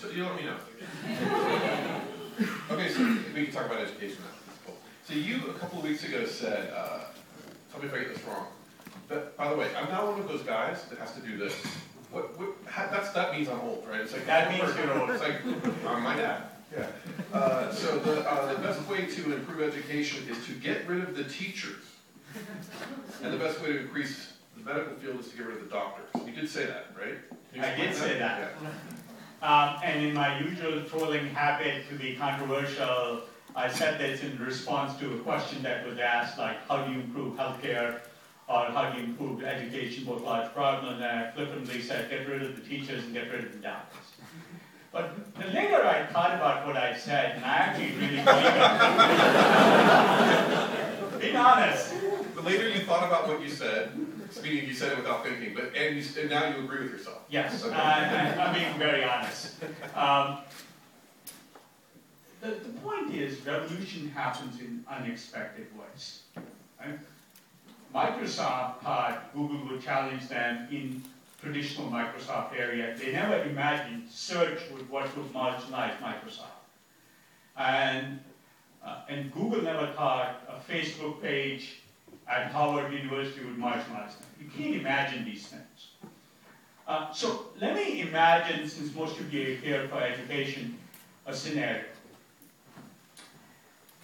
you let me know. Okay, so we can talk about education now. Cool. So you, a couple of weeks ago, said, tell me if I get this wrong. But, by the way, I'm not one of those guys that has to do this. That means I'm old, right? It's like that means you're old. It's like, I'm my dad. Yeah. So the best way to improve education is to get rid of the teachers. And the best way to increase the medical field is to get rid of the doctors. You did say that, right? I did say that. Yeah. And in my usual trolling habit to be controversial, I said this in response to a question that was asked, like, how do you improve healthcare, or how do you improve education, both large problem, and I flippantly said, get rid of the teachers and get rid of the doctors. But the later I thought about what I said, and I actually really believe it. Being honest. The later you thought about what you said, meaning you said it without thinking, and now you agree with yourself. Yes, okay. I'm being very honest. The point is, revolution happens in unexpected ways. Right? Microsoft thought Google would challenge them in traditional Microsoft area. They never imagined search would marginalize Microsoft. And Google never thought a Facebook page at Harvard University would marginalize them. You can't imagine these things. So let me imagine, since most of you are here for education, a scenario.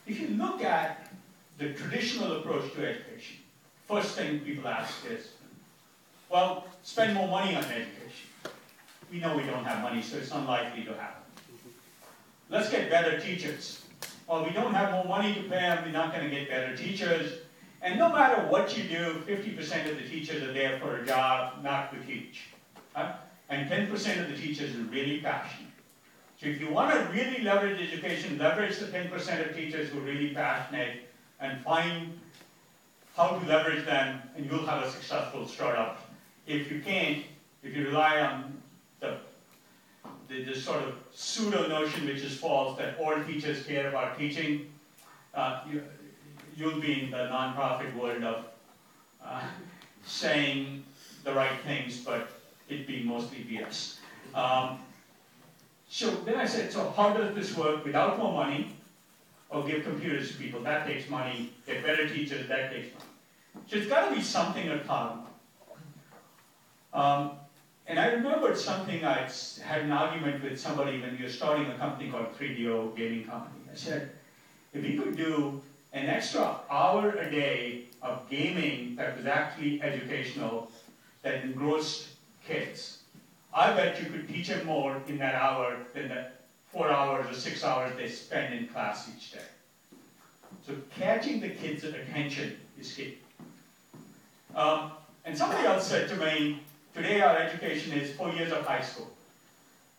If you look at the traditional approach to education, first thing people ask is, well, spend more money on education. We know we don't have money, so it's unlikely to happen. Let's get better teachers. Well, we don't have more money to pay them, we're not going to get better teachers. And no matter what you do, 50% of the teachers are there for a job, not to teach. And 10% of the teachers are really passionate. So if you want to really leverage education, leverage the 10% of teachers who are really passionate and find how to leverage them, and you'll have a successful startup. If you can't, if you rely on the sort of pseudo notion, which is false, that all teachers care about teaching, you'll be in the nonprofit world of saying the right things, but it being mostly BS. So then I said, so how does this work without more money, or give computers to people? That takes money. Get better teachers, that takes money. So it's got to be something accountable. And I remembered something, I had an argument with somebody when we were starting a company called 3DO Gaming Company. I said, if we could do an extra hour a day of gaming that was actually educational, that engrossed kids, I bet you could teach them more in that hour than the 4 hours or 6 hours they spend in class each day. So catching the kids' attention is key. And somebody else said to me, today our education is 4 years of high school.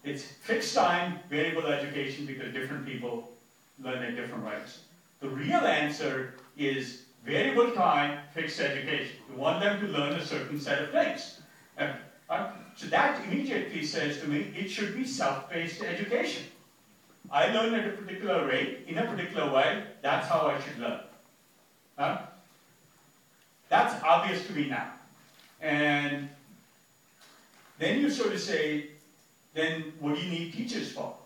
It's fixed time, variable education, because different people learn at different rates. The real answer is variable time, fixed education. You want them to learn a certain set of things. So that immediately says to me, it should be self-paced education. I learn at a particular rate, in a particular way, that's how I should learn. That's obvious to me now. And then you sort of say, then what do you need teachers for?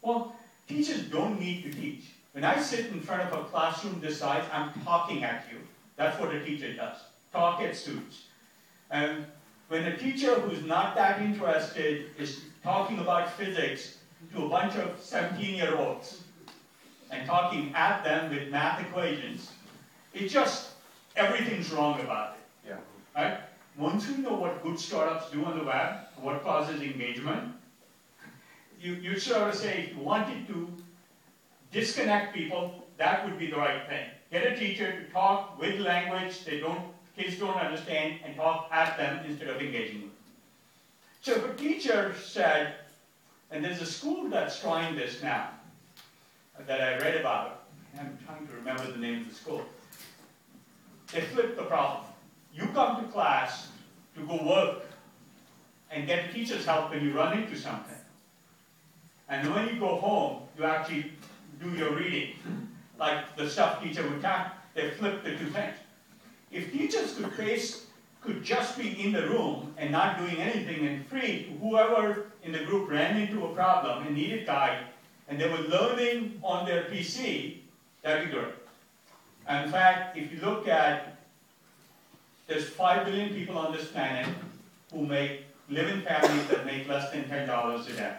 Well, teachers don't need to teach. When I sit in front of a classroom this size, I'm talking at you. That's what a teacher does, talk at students. And when a teacher who's not that interested is talking about physics to a bunch of 17-year-olds and talking at them with math equations, it just, everything's wrong about it. Yeah. Right? Once we know what good startups do on the web, what causes engagement, you sort of say, if you wanted to disconnect people, that would be the right thing. Get a teacher to talk with language kids don't understand, and talk at them instead of engaging with them. So if a teacher said, and there's a school that's trying this now, that I read about, I'm trying to remember the name of the school. They flipped the problem. You come to class to go work and get a teacher's help when you run into something. And when you go home, you actually do your reading, like the stuff teacher would talk. They flipped the two things. If teachers could just be in the room and not doing anything and free to whoever in the group ran into a problem and needed guide, and they were learning on their PC, that'd be great. And in fact, if you look at, there's 5 billion people on this planet who live in families that make less than $10 a day.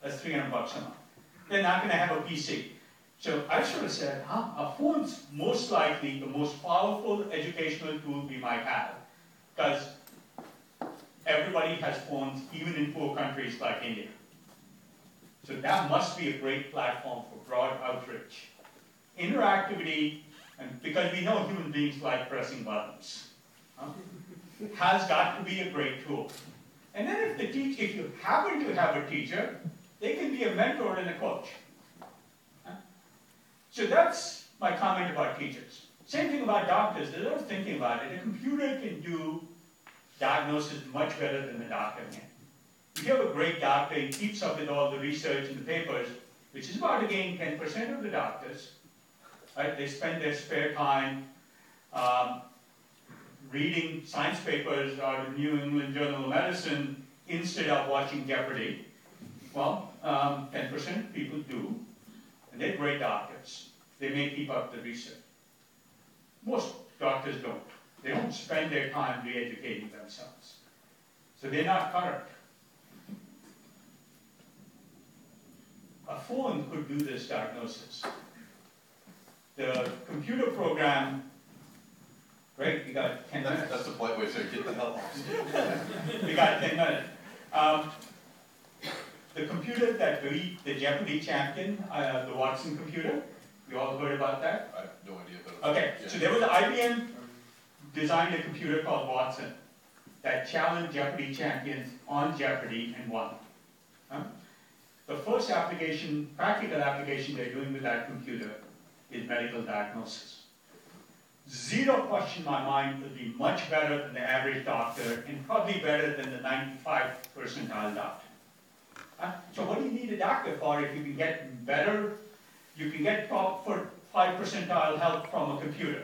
That's $300 a month. They're not going to have a PC. So I sort of said, a phone's most likely the most powerful educational tool we might have, because everybody has phones, even in poor countries like India. So that must be a great platform for broad outreach. Interactivity, and because we know human beings like pressing buttons, has got to be a great tool. And then if you happen to have a teacher, they can be a mentor and a coach. So that's my comment about teachers. Same thing about doctors. They're not thinking about it. A computer can do diagnosis much better than the doctor can. If you have a great doctor, he keeps up with all the research and the papers, which is about, again, 10% of the doctors. Right? They spend their spare time reading science papers out of New England Journal of Medicine instead of watching Jeopardy. Well, 10% of people do, and they're great doctors. They may keep up the research. Most doctors don't. They don't spend their time re-educating themselves. So they're not current. A phone could do this diagnosis. The computer program, right, we got 10 minutes. That's the polite way to say, get the hell off. We got 10 minutes. The computer that beat the Jeopardy champion, the Watson computer, you all heard about that? I have no idea about it. Okay, so there was IBM designed a computer called Watson that challenged Jeopardy champions on Jeopardy and won. The first application, practical application they're doing with that computer is medical diagnosis. Zero question in my mind, it'll be much better than the average doctor and probably better than the 95th percentile doctor. So what do you need a doctor for if you can get better, you can get for 5 percentile help from a computer,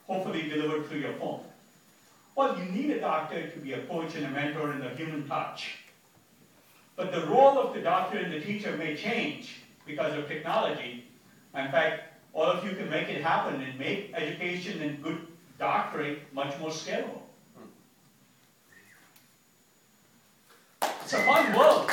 hopefully delivered through your phone? Well, you need a doctor to be a coach and a mentor and a human touch. But the role of the doctor and the teacher may change because of technology. In fact, all of you can make it happen and make education and good doctorate much more scalable. It's a fun world.